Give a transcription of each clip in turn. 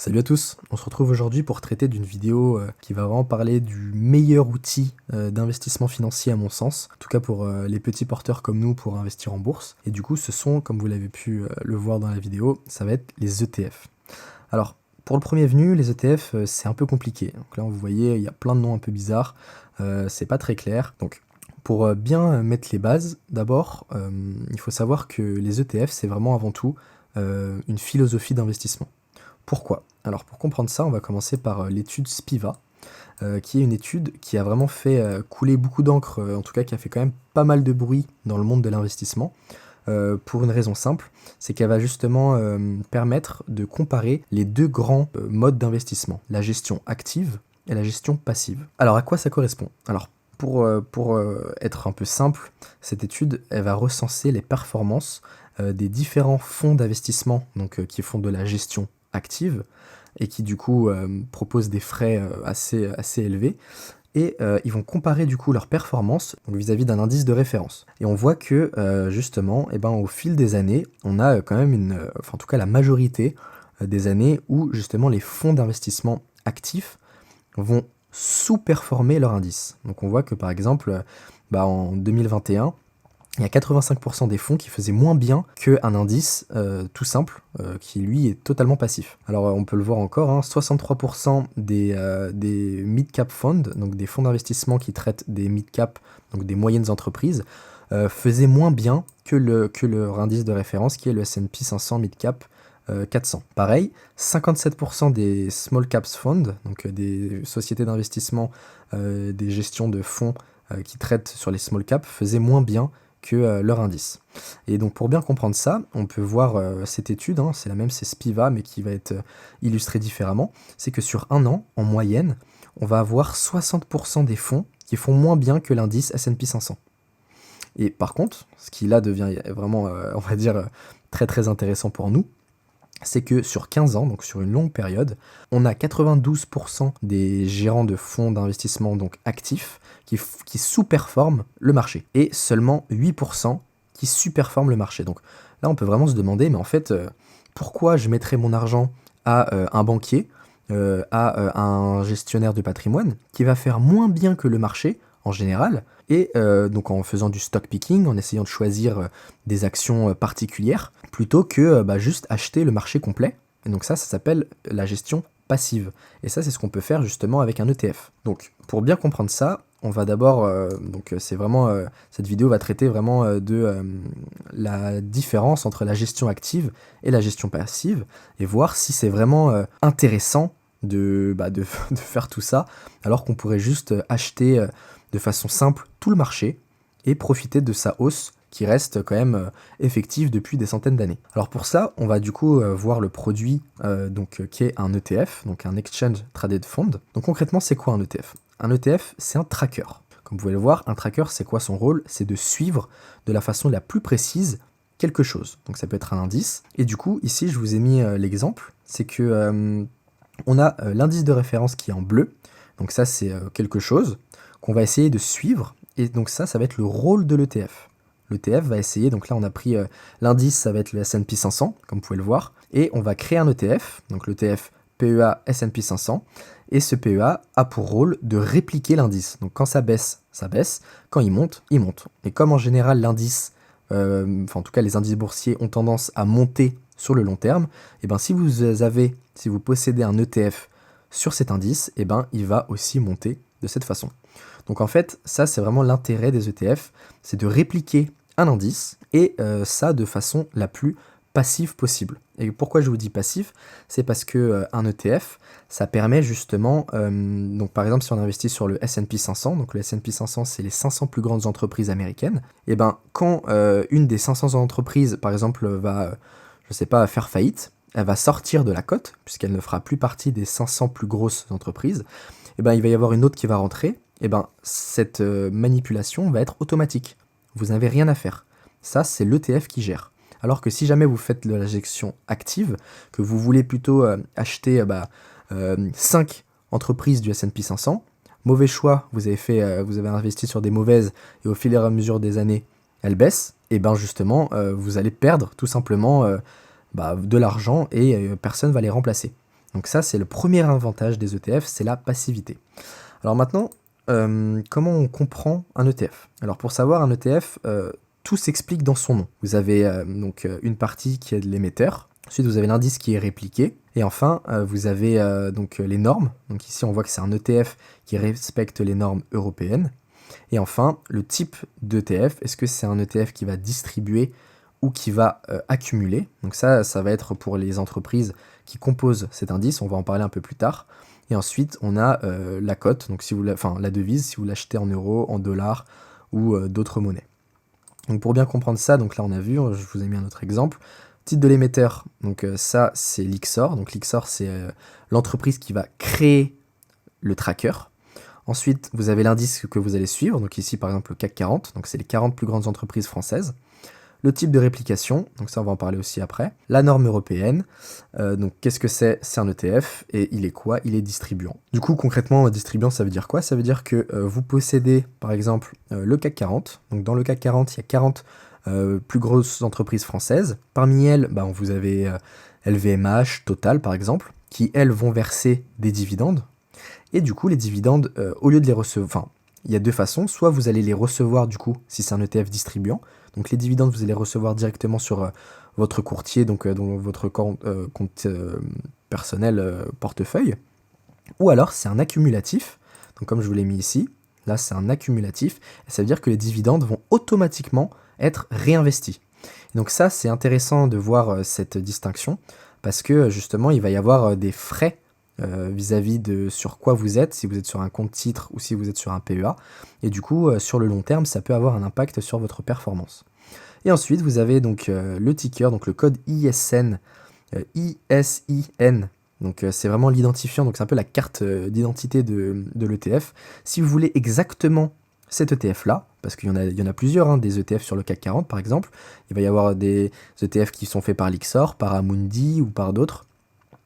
Salut à tous, on se retrouve aujourd'hui pour traiter d'une vidéo qui va vraiment parler du meilleur outil d'investissement financier à mon sens, en tout cas pour les petits porteurs comme nous pour investir en bourse. Et du coup ce sont, comme vous l'avez pu le voir dans la vidéo, ça va être les ETF. Alors pour le premier venu, les ETF c'est un peu compliqué. Donc là vous voyez il y a plein de noms un peu bizarres, c'est pas très clair. Donc pour bien mettre les bases, d'abord il faut savoir que les ETF c'est vraiment avant tout une philosophie d'investissement. Pourquoi? Alors pour comprendre ça, on va commencer par l'étude Spiva, qui est une étude qui a vraiment fait couler beaucoup d'encre, en tout cas qui a fait quand même pas mal de bruit dans le monde de l'investissement, pour une raison simple, c'est qu'elle va justement permettre de comparer les deux grands modes d'investissement, la gestion active et la gestion passive. Alors à quoi ça correspond? Alors pour être un peu simple, cette étude elle va recenser les performances des différents fonds d'investissement donc, qui font de la gestion active et qui du coup proposent des frais assez élevés et ils vont comparer du coup leurs performances donc, vis-à-vis d'un indice de référence. Et on voit que justement, au fil des années, on a quand même en tout cas la majorité des années où justement les fonds d'investissement actifs vont sous-performer leur indice. Donc on voit que par exemple, en 2021, il y a 85% des fonds qui faisaient moins bien qu'un indice tout simple, qui lui est totalement passif. Alors on peut le voir encore, 63% des mid-cap funds, donc des fonds d'investissement qui traitent des mid-cap, donc des moyennes entreprises, faisaient moins bien que leur indice de référence qui est le S&P 500 mid-cap 400. Pareil, 57% des small caps funds, donc des sociétés d'investissement, des gestions de fonds qui traitent sur les small caps, faisaient moins bien que leur indice. Et donc pour bien comprendre ça, on peut voir cette étude, c'est la même, c'est Spiva, mais qui va être illustrée différemment, c'est que sur un an, en moyenne, on va avoir 60% des fonds qui font moins bien que l'indice S&P 500. Et par contre, ce qui là devient vraiment, on va dire, très très intéressant pour nous, c'est que sur 15 ans, donc sur une longue période, on a 92% des gérants de fonds d'investissement donc actifs qui sous-performent le marché et seulement 8% qui surperforment le marché. Donc là, on peut vraiment se demander, mais en fait, pourquoi je mettrais mon argent à un banquier, à un gestionnaire de patrimoine qui va faire moins bien que le marché en général, et donc en faisant du stock picking, en essayant de choisir des actions particulières, plutôt que juste acheter le marché complet. Et donc ça s'appelle la gestion passive. Et ça, c'est ce qu'on peut faire justement avec un ETF. Donc pour bien comprendre ça, on va d'abord, c'est vraiment, cette vidéo va traiter vraiment de la différence entre la gestion active et la gestion passive, et voir si c'est vraiment intéressant de faire tout ça, alors qu'on pourrait juste acheter de façon simple tout le marché et profiter de sa hausse qui reste quand même effective depuis des centaines d'années. Alors pour ça, on va du coup voir le produit qui est un ETF, donc un Exchange Traded Fund. Donc concrètement, c'est quoi un ETF? Un ETF, c'est un tracker. Comme vous pouvez le voir, un tracker, c'est quoi son rôle? C'est de suivre de la façon la plus précise quelque chose. Donc ça peut être un indice. Et du coup, ici, je vous ai mis l'exemple, c'est que on a l'indice de référence qui est en bleu. Donc ça, c'est quelque chose qu'on va essayer de suivre. Et donc ça va être le rôle de l'ETF. L'ETF va essayer, donc là on a pris l'indice, ça va être le S&P 500, comme vous pouvez le voir, et on va créer un ETF, donc l'ETF PEA S&P 500, et ce PEA a pour rôle de répliquer l'indice. Donc quand ça baisse, quand il monte, il monte. Et comme en général l'indice, en tout cas les indices boursiers ont tendance à monter sur le long terme, et si vous possédez un ETF sur cet indice, il va aussi monter de cette façon. Donc en fait, ça c'est vraiment l'intérêt des ETF, c'est de répliquer un indice, et ça de façon la plus passive possible. Et pourquoi je vous dis passif? C'est parce que un ETF, ça permet justement, donc par exemple si on investit sur le S&P 500, donc le S&P 500 c'est les 500 plus grandes entreprises américaines, et quand une des 500 entreprises par exemple va, faire faillite, elle va sortir de la cote, puisqu'elle ne fera plus partie des 500 plus grosses entreprises, il va y avoir une autre qui va rentrer, cette manipulation va être automatique. Vous n'avez rien à faire. Ça, c'est l'ETF qui gère. Alors que si jamais vous faites de la gestion active, que vous voulez plutôt acheter 5 entreprises du S&P 500, mauvais choix, vous avez investi sur des mauvaises, et au fil et à mesure des années, elles baissent, et justement, vous allez perdre tout simplement de l'argent, et personne ne va les remplacer. Donc ça, c'est le premier avantage des ETF, c'est la passivité. Alors maintenant, comment on comprend un ETF? Alors pour savoir un ETF, tout s'explique dans son nom. Vous avez donc une partie qui est de l'émetteur, ensuite vous avez l'indice qui est répliqué, et enfin vous avez donc les normes. Donc ici on voit que c'est un ETF qui respecte les normes européennes. Et enfin, le type d'ETF, est-ce que c'est un ETF qui va distribuer ou qui va accumuler? Donc ça va être pour les entreprises qui composent cet indice, on va en parler un peu plus tard. Et ensuite, on a la cote, donc la devise, si vous l'achetez en euros, en dollars ou d'autres monnaies. Donc pour bien comprendre ça, donc là on a vu, je vous ai mis un autre exemple. Titre de l'émetteur, donc ça c'est l'IXOR. Donc l'IXOR c'est l'entreprise qui va créer le tracker. Ensuite, vous avez l'indice que vous allez suivre, donc ici par exemple le CAC 40, donc c'est les 40 plus grandes entreprises françaises. Le type de réplication, donc ça on va en parler aussi après. La norme européenne, donc qu'est-ce que c'est? C'est un ETF, et il est quoi? Il est distribuant. Du coup concrètement, distribuant ça veut dire quoi? Ça veut dire que vous possédez par exemple le CAC 40, donc dans le CAC 40 il y a 40 plus grosses entreprises françaises. Parmi elles, vous avez LVMH, Total par exemple, qui elles vont verser des dividendes. Et du coup, les dividendes, au lieu de les recevoir, il y a deux façons. Soit vous allez les recevoir, du coup, si c'est un ETF distribuant. Donc les dividendes, vous allez les recevoir directement sur votre courtier, donc dans votre compte personnel portefeuille. Ou alors, c'est un accumulatif. Donc comme je vous l'ai mis ici, là, c'est un accumulatif. Et ça veut dire que les dividendes vont automatiquement être réinvestis. Et donc ça, c'est intéressant de voir cette distinction parce que, justement, il va y avoir des frais vis-à-vis de sur quoi vous êtes, si vous êtes sur un compte titre ou si vous êtes sur un PEA. Et du coup, sur le long terme, ça peut avoir un impact sur votre performance. Et ensuite, vous avez donc le ticker, donc le code ISN, ISIN. Donc c'est vraiment l'identifiant, donc c'est un peu la carte d'identité de l'ETF. Si vous voulez exactement cet ETF-là, parce qu'il y en a plusieurs, des ETF sur le CAC 40 par exemple, il va y avoir des ETF qui sont faits par l'IXOR, par Amundi ou par d'autres.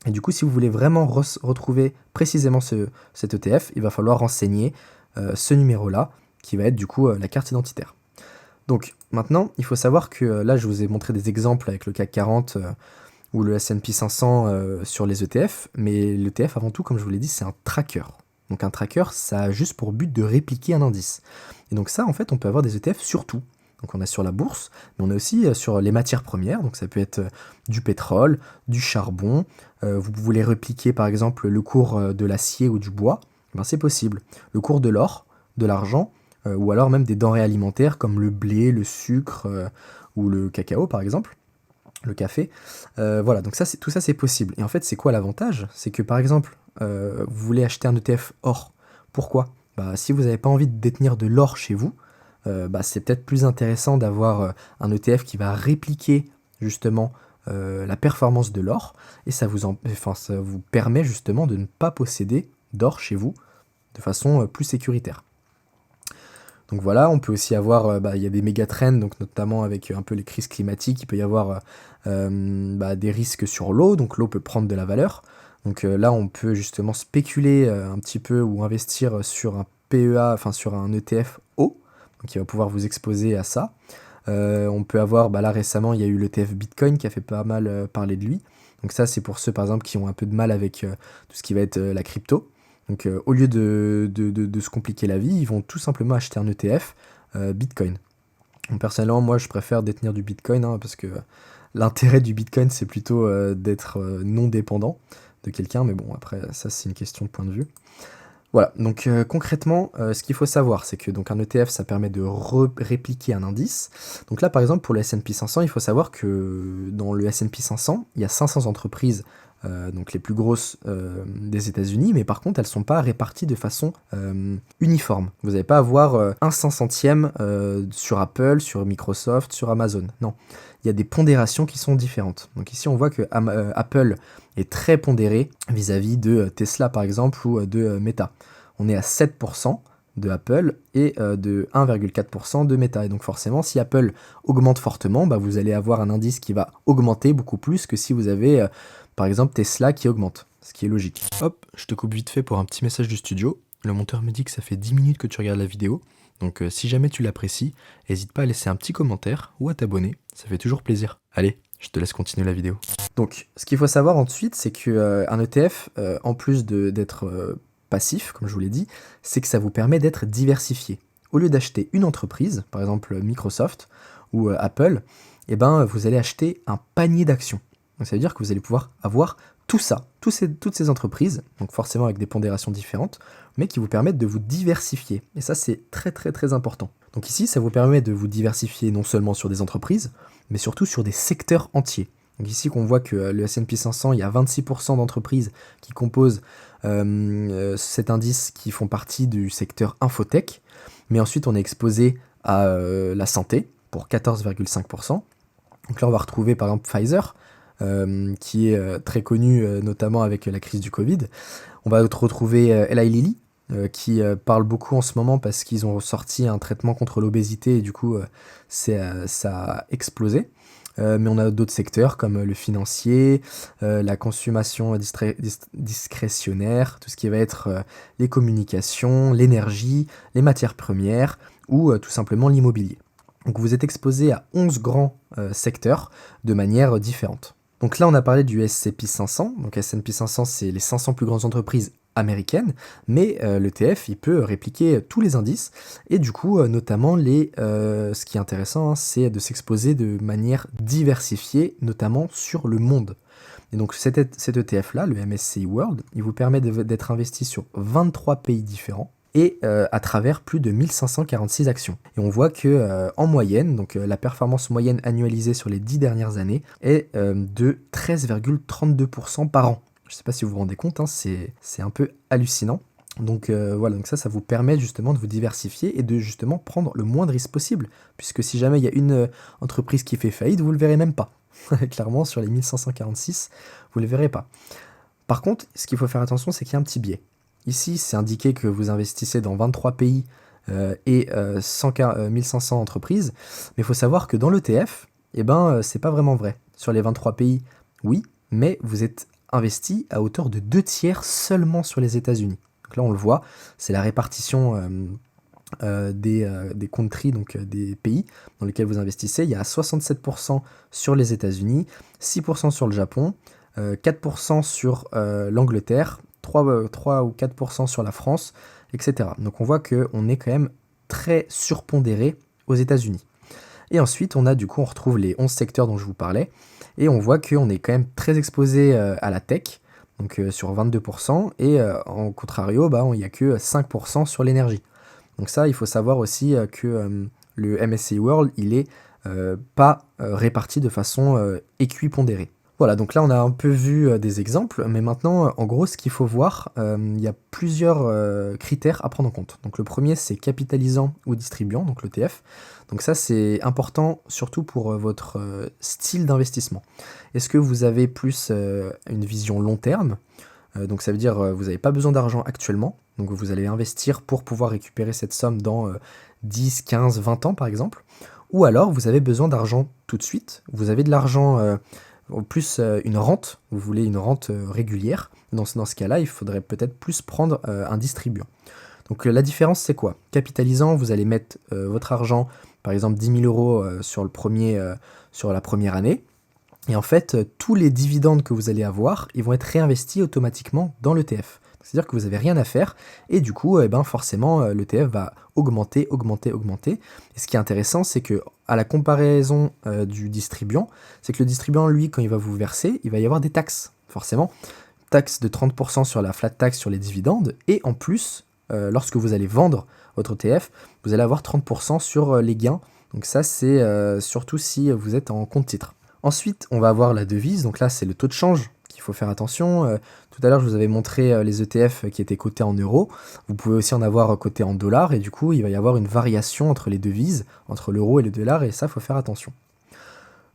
Et du coup, si vous voulez vraiment retrouver précisément cet ETF, il va falloir renseigner ce numéro-là, qui va être du coup la carte identitaire. Donc maintenant, il faut savoir que là, je vous ai montré des exemples avec le CAC 40 ou le S&P 500 sur les ETF, mais l'ETF, avant tout, comme je vous l'ai dit, c'est un tracker. Donc un tracker, ça a juste pour but de répliquer un indice. Et donc ça, en fait, on peut avoir des ETF sur tout. Donc on a sur la bourse, mais on a aussi sur les matières premières, donc ça peut être du pétrole, du charbon, vous voulez répliquer par exemple le cours de l'acier ou du bois, c'est possible. Le cours de l'or, de l'argent, ou alors même des denrées alimentaires comme le blé, le sucre ou le cacao par exemple, le café. Voilà, donc tout ça c'est possible. Et en fait c'est quoi l'avantage? C'est que par exemple, vous voulez acheter un ETF or. Pourquoi? Si vous n'avez pas envie de détenir de l'or chez vous, c'est peut-être plus intéressant d'avoir un ETF qui va répliquer justement la performance de l'or, et ça vous permet justement de ne pas posséder d'or chez vous de façon plus sécuritaire. Donc voilà, on peut aussi avoir, il y a des méga trends, donc notamment avec un peu les crises climatiques, il peut y avoir des risques sur l'eau, donc l'eau peut prendre de la valeur. Donc là, on peut justement spéculer un petit peu ou investir sur un PEA, sur un ETF eau, qui va pouvoir vous exposer à ça. On peut avoir, là récemment, il y a eu l'ETF Bitcoin qui a fait pas mal parler de lui. Donc ça, c'est pour ceux, par exemple, qui ont un peu de mal avec tout ce qui va être la crypto. Donc au lieu de se compliquer la vie, ils vont tout simplement acheter un ETF Bitcoin. Donc, personnellement, moi, je préfère détenir du Bitcoin, parce que l'intérêt du Bitcoin, c'est plutôt d'être non dépendant de quelqu'un. Mais bon, après, ça, c'est une question de point de vue. Voilà, donc concrètement, ce qu'il faut savoir, c'est que donc, un ETF, ça permet de répliquer un indice. Donc là, par exemple, pour le S&P 500, il faut savoir que dans le S&P 500, il y a 500 entreprises, donc les plus grosses des États-Unis, mais par contre, elles ne sont pas réparties de façon uniforme. Vous n'allez pas avoir un 500e sur Apple, sur Microsoft, sur Amazon. Non, il y a des pondérations qui sont différentes. Donc ici, on voit que Apple est très pondéré vis-à-vis de Tesla, par exemple, ou de Meta. On est à 7% de Apple et de 1,4% de Meta. Et donc forcément, si Apple augmente fortement, vous allez avoir un indice qui va augmenter beaucoup plus que si vous avez, par exemple, Tesla qui augmente, ce qui est logique. Hop, je te coupe vite fait pour un petit message du studio. Le monteur me dit que ça fait 10 minutes que tu regardes la vidéo. Donc si jamais tu l'apprécies, n'hésite pas à laisser un petit commentaire ou à t'abonner, ça fait toujours plaisir. Allez, Je te laisse continuer la vidéo. Donc, ce qu'il faut savoir ensuite, c'est qu'un ETF, en plus d'être passif, comme je vous l'ai dit, c'est que ça vous permet d'être diversifié. Au lieu d'acheter une entreprise, par exemple Microsoft ou Apple, eh ben, vous allez acheter un panier d'actions. Donc ça veut dire que vous allez pouvoir avoir tout ça, toutes ces entreprises, donc forcément avec des pondérations différentes, mais qui vous permettent de vous diversifier. Et ça, c'est très très très important. Donc ici, ça vous permet de vous diversifier non seulement sur des entreprises, mais surtout sur des secteurs entiers. Donc ici, qu'on voit que le S&P 500, il y a 26% d'entreprises qui composent cet indice qui font partie du secteur infotech, mais ensuite on est exposé à la santé pour 14,5%. Donc là, on va retrouver par exemple Pfizer, qui est très connu notamment avec la crise du Covid. On va retrouver Eli Lilly, qui parle beaucoup en ce moment parce qu'ils ont sorti un traitement contre l'obésité et du coup ça a explosé. Mais on a d'autres secteurs comme le financier, la consommation discrétionnaire, tout ce qui va être les communications, l'énergie, les matières premières ou tout simplement l'immobilier. Donc vous êtes exposé à 11 grands secteurs de manière différente. Donc là on a parlé du S&P 500, donc S&P 500 c'est les 500 plus grandes entreprises américaines, mais l'ETF il peut répliquer tous les indices, et du coup notamment ce qui est intéressant hein, c'est de s'exposer de manière diversifiée, notamment sur le monde. Et donc cet ETF là, le MSCI World, il vous permet d'être investi sur 23 pays différents, et à travers plus de 1546 actions. Et on voit que en moyenne, donc la performance moyenne annualisée sur les 10 dernières années est de 13,32% par an. Je ne sais pas si vous vous rendez compte, hein, c'est un peu hallucinant. Donc voilà, donc ça vous permet justement de vous diversifier et de justement prendre le moins de risques possible, puisque si jamais il y a une entreprise qui fait faillite, vous ne le verrez même pas. Clairement, sur les 1546, vous ne le verrez pas. Par contre, ce qu'il faut faire attention, c'est qu'il y a un petit biais. Ici, c'est indiqué que vous investissez dans 23 pays et 1500 entreprises, mais il faut savoir que dans l'ETF, c'est pas vraiment vrai. Sur les 23 pays, oui, mais vous êtes investi à hauteur de 2/3 seulement sur les États-Unis. Donc là, on le voit, c'est la répartition des countries, donc des pays dans lesquels vous investissez. Il y a 67% sur les États-Unis, 6% sur le Japon, 4% sur l'Angleterre, 3 ou 4% sur la France, etc. Donc on voit qu'on est quand même très surpondéré aux États-Unis. Et ensuite, on retrouve les 11 secteurs dont je vous parlais, et on voit qu'on est quand même très exposé à la tech, donc sur 22%, et en contrario, il n'y a que 5% sur l'énergie. Donc ça, il faut savoir aussi que le MSCI World, il est pas réparti de façon équipondérée. Voilà, donc là on a un peu vu des exemples, mais maintenant en gros ce qu'il faut voir, il y a plusieurs critères à prendre en compte. Donc le premier c'est capitalisant ou distribuant, donc l'ETF. Donc ça c'est important surtout pour votre style d'investissement. Est-ce que vous avez plus une vision long terme? Donc ça veut dire vous n'avez pas besoin d'argent actuellement, donc vous allez investir pour pouvoir récupérer cette somme dans 10, 15, 20 ans par exemple. Ou alors vous avez besoin d'argent tout de suite, vous avez de l'argent plus une rente, vous voulez une rente régulière. Dans ce cas-là, il faudrait peut-être plus prendre un distribuant. Donc la différence c'est quoi? Capitalisant, vous allez mettre votre argent, par exemple 10 000 euros sur la première année. Et en fait, tous les dividendes que vous allez avoir, ils vont être réinvestis automatiquement dans l'ETF. C'est-à-dire que vous n'avez rien à faire, et du coup, forcément, l'ETF va augmenter. Et ce qui est intéressant, c'est que à la comparaison du distribuant, c'est que le distribuant, lui, quand il va vous verser, il va y avoir des taxes, forcément. Taxes de 30% sur la flat tax sur les dividendes, et en plus, lorsque vous allez vendre votre ETF, vous allez avoir 30% sur les gains. Donc ça, c'est surtout si vous êtes en compte titre. Ensuite, on va avoir la devise, donc là, c'est le taux de change qu'il faut faire attention. Tout à l'heure, je vous avais montré les ETF qui étaient cotés en euros. Vous pouvez aussi en avoir cotés en dollars, et du coup, il va y avoir une variation entre les devises, entre l'euro et le dollar, et ça, il faut faire attention.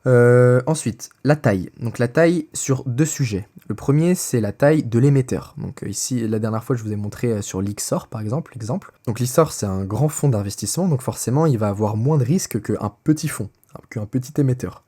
Ensuite, la taille. Donc la taille sur deux sujets. Le premier, c'est la taille de l'émetteur. Donc ici, la dernière fois, je vous ai montré sur l'IXOR, par exemple, l'exemple. Donc l'IXOR, c'est un grand fonds d'investissement, donc forcément, il va avoir moins de risques qu'un petit fonds, qu'un petit émetteur.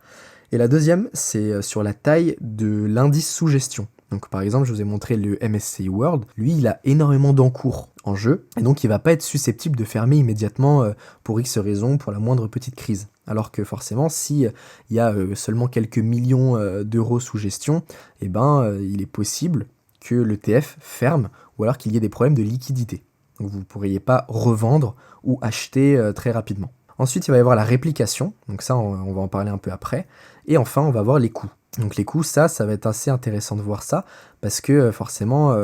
Et la deuxième, c'est sur la taille de l'indice sous gestion. Donc par exemple, je vous ai montré le MSCI World, lui il a énormément d'encours en jeu, et donc il va pas être susceptible de fermer immédiatement pour X raisons, pour la moindre petite crise. Alors que forcément, si il y a seulement quelques millions d'euros sous gestion, eh ben il est possible que l'ETF ferme, ou alors qu'il y ait des problèmes de liquidité. Donc vous ne pourriez pas revendre ou acheter très rapidement. Ensuite, il va y avoir la réplication, donc ça on va en parler un peu après. Et enfin, on va voir les coûts. Donc les coûts, ça va être assez intéressant de voir ça, parce que forcément,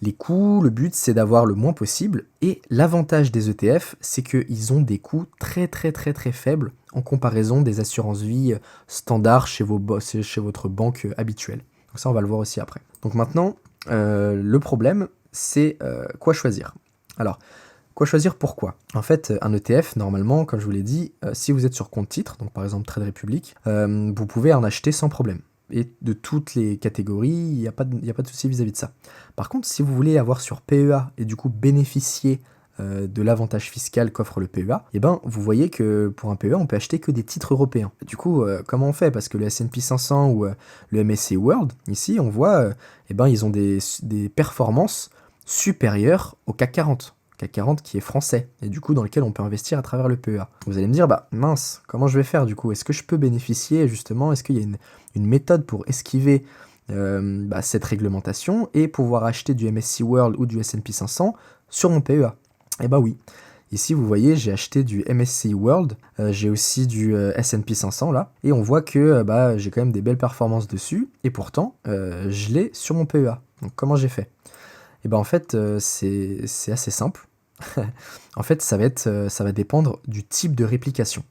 les coûts, le but c'est d'avoir le moins possible, et l'avantage des ETF, c'est qu'ils ont des coûts très très très très faibles en comparaison des assurances-vie standards chez votre banque habituelle. Donc ça, on va le voir aussi après. Donc maintenant, le problème, c'est quoi choisir. Alors, quoi choisir, pourquoi? En fait, un ETF, normalement, comme je vous l'ai dit, si vous êtes sur compte titre, donc par exemple Trade Republic, vous pouvez en acheter sans problème. Et de toutes les catégories, il n'y a pas de souci vis-à-vis de ça. Par contre, si vous voulez avoir sur PEA et du coup bénéficier de l'avantage fiscal qu'offre le PEA, eh ben, vous voyez que pour un PEA, on peut acheter que des titres européens. Du coup, comment on fait? Parce que le S&P 500 ou le MSCI World, ici, on voit, eh ben, ils ont des performances supérieures au CAC 40. CAC 40 qui est français, et du coup dans lequel on peut investir à travers le PEA. Vous allez me dire, bah mince, comment je vais faire du coup? Est-ce que je peux bénéficier justement, est-ce qu'il y a une méthode pour esquiver cette réglementation et pouvoir acheter du MSCI World ou du S&P 500 sur mon PEA? Eh bah oui. Ici, vous voyez, j'ai acheté du MSCI World, j'ai aussi du S&P 500 là, et on voit que j'ai quand même des belles performances dessus, et pourtant, je l'ai sur mon PEA. Donc comment j'ai fait? Et ben en fait, c'est assez simple. En fait, ça va dépendre du type de réplication.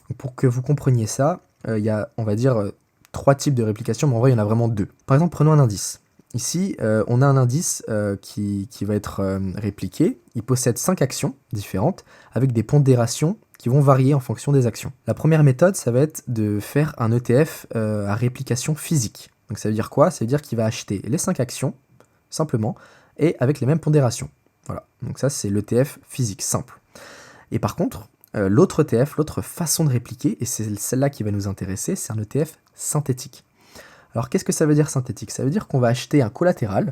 Donc pour que vous compreniez ça, il y a, on va dire, 3 types de réplication, mais en vrai, il y en a vraiment 2. Par exemple, prenons un indice. Ici, on a un indice qui va être répliqué. Il possède 5 actions différentes, avec des pondérations qui vont varier en fonction des actions. La première méthode, ça va être de faire un ETF à réplication physique. Donc ça veut dire quoi? Ça veut dire qu'il va acheter les 5 actions, simplement, et avec les mêmes pondérations. Voilà, donc ça c'est l'ETF physique, simple. Et par contre, l'autre ETF, l'autre façon de répliquer, et c'est celle-là qui va nous intéresser, c'est un ETF synthétique. Alors qu'est-ce que ça veut dire synthétique? Ça veut dire qu'on va acheter un collatéral,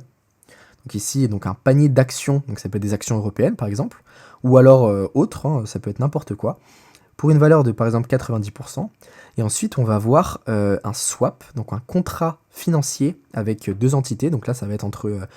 donc ici donc un panier d'actions, donc ça peut être des actions européennes par exemple, ou alors autres, ça peut être n'importe quoi, pour une valeur de par exemple 90%, et ensuite on va avoir un swap, donc un contrat financier avec 2 entités, donc là ça va être entre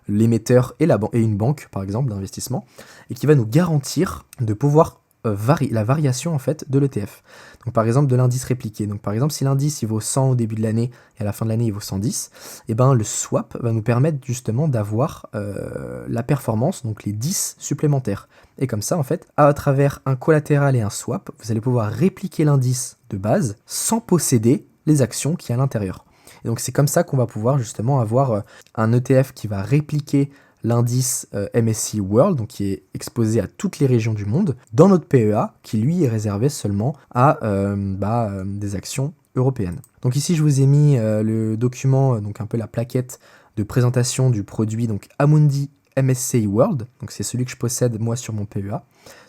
l'émetteur et une banque par exemple d'investissement, et qui va nous garantir de pouvoir la variation en fait de l'ETF. Donc par exemple de l'indice répliqué. Donc par exemple si l'indice il vaut 100 au début de l'année et à la fin de l'année il vaut 110, et ben le swap va nous permettre justement d'avoir la performance, donc les 10 supplémentaires. Et comme ça en fait, à travers un collatéral et un swap, vous allez pouvoir répliquer l'indice de base sans posséder les actions qui y a à l'intérieur. Et donc c'est comme ça qu'on va pouvoir justement avoir un ETF qui va répliquer l'indice MSCI World, donc qui est exposé à toutes les régions du monde, dans notre PEA, qui lui est réservé seulement à des actions européennes. Donc ici, je vous ai mis le document, donc un peu la plaquette de présentation du produit, donc Amundi MSCI World, donc c'est celui que je possède moi sur mon PEA.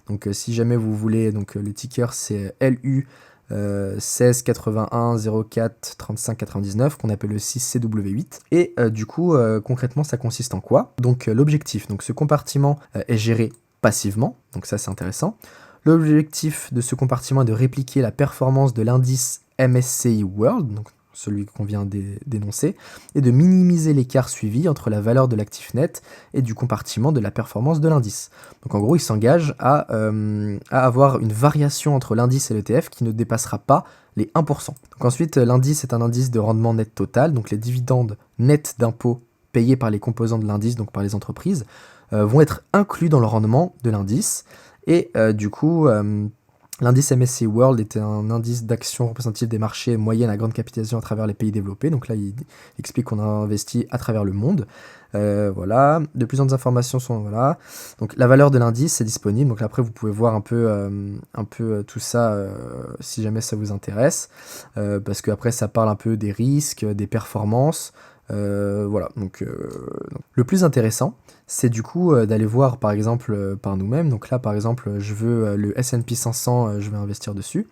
Donc si jamais vous voulez, donc le ticker c'est LU 16 81 04 35 99 qu'on appelle le 6CW8 et du coup concrètement ça consiste en quoi? Donc l'objectif, donc ce compartiment est géré passivement, donc ça c'est intéressant. L'objectif de ce compartiment est de répliquer la performance de l'indice MSCI World, donc celui qu'on vient d'énoncer, et de minimiser l'écart suivi entre la valeur de l'actif net et du compartiment de la performance de l'indice. Donc en gros, il s'engage à avoir une variation entre l'indice et l'ETF qui ne dépassera pas les 1%. Donc ensuite, l'indice est un indice de rendement net total, donc les dividendes nets d'impôts payés par les composants de l'indice, donc par les entreprises, vont être inclus dans le rendement de l'indice, et du coup... L'indice MSCI World était un indice d'action représentatif des marchés moyennes à grande capitalisation à travers les pays développés. Donc là, il explique qu'on a investi à travers le monde. Voilà. De plus en plus d'informations sont... Voilà. Donc la valeur de l'indice est disponible. Donc là, après, vous pouvez voir un peu tout ça si jamais ça vous intéresse. Parce qu'après, ça parle un peu des risques, des performances. Voilà, donc le plus intéressant, c'est du coup d'aller voir par exemple par nous-mêmes. Donc là par exemple, je veux le S&P 500, je vais investir dessus.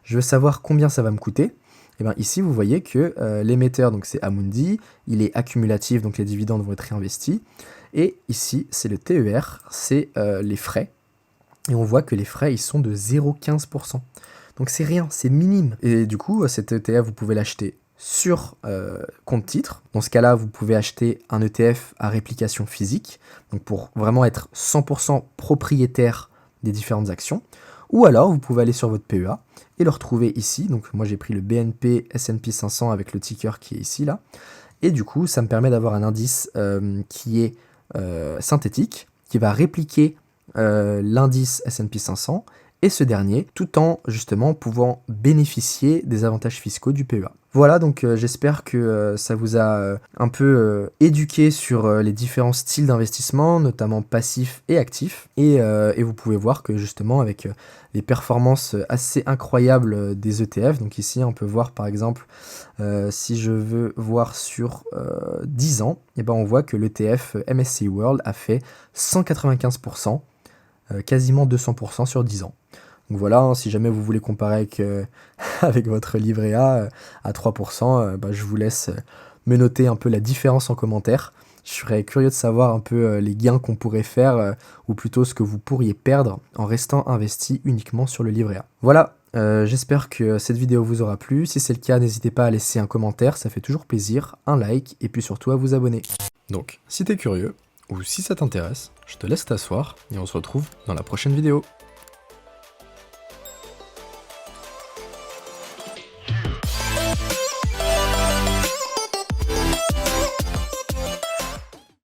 Je veux savoir combien ça va me coûter. Et bien ici, vous voyez que l'émetteur, donc c'est Amundi, il est accumulatif, donc les dividendes vont être réinvestis. Et ici, c'est le TER, c'est les frais. Et on voit que les frais, ils sont de 0,15%. Donc c'est rien, c'est minime. Et du coup, cet ETF, vous pouvez l'acheter sur compte titre. Dans ce cas-là, vous pouvez acheter un ETF à réplication physique, donc pour vraiment être 100% propriétaire des différentes actions. Ou alors, vous pouvez aller sur votre PEA et le retrouver ici. Donc moi, j'ai pris le BNP S&P 500 avec le ticker qui est ici, là. Et du coup, ça me permet d'avoir un indice qui est synthétique, qui va répliquer l'indice S&P 500 et ce dernier, tout en justement pouvant bénéficier des avantages fiscaux du PEA. Voilà, donc j'espère que ça vous a un peu éduqué sur les différents styles d'investissement, notamment passifs et actifs, et vous pouvez voir que justement avec les performances assez incroyables des ETF, donc ici on peut voir par exemple, si je veux voir sur 10 ans, et ben on voit que l'ETF MSCI World a fait 195%, quasiment 200% sur 10 ans. Donc voilà, hein, si jamais vous voulez comparer avec, avec votre livret A à 3%, bah, je vous laisse me noter un peu la différence en commentaire. Je serais curieux de savoir un peu les gains qu'on pourrait faire, ou plutôt ce que vous pourriez perdre en restant investi uniquement sur le livret A. Voilà, j'espère que cette vidéo vous aura plu. Si c'est le cas, n'hésitez pas à laisser un commentaire, ça fait toujours plaisir, un like, et puis surtout à vous abonner. Donc, si t'es curieux, ou si ça t'intéresse, je te laisse t'asseoir, et on se retrouve dans la prochaine vidéo.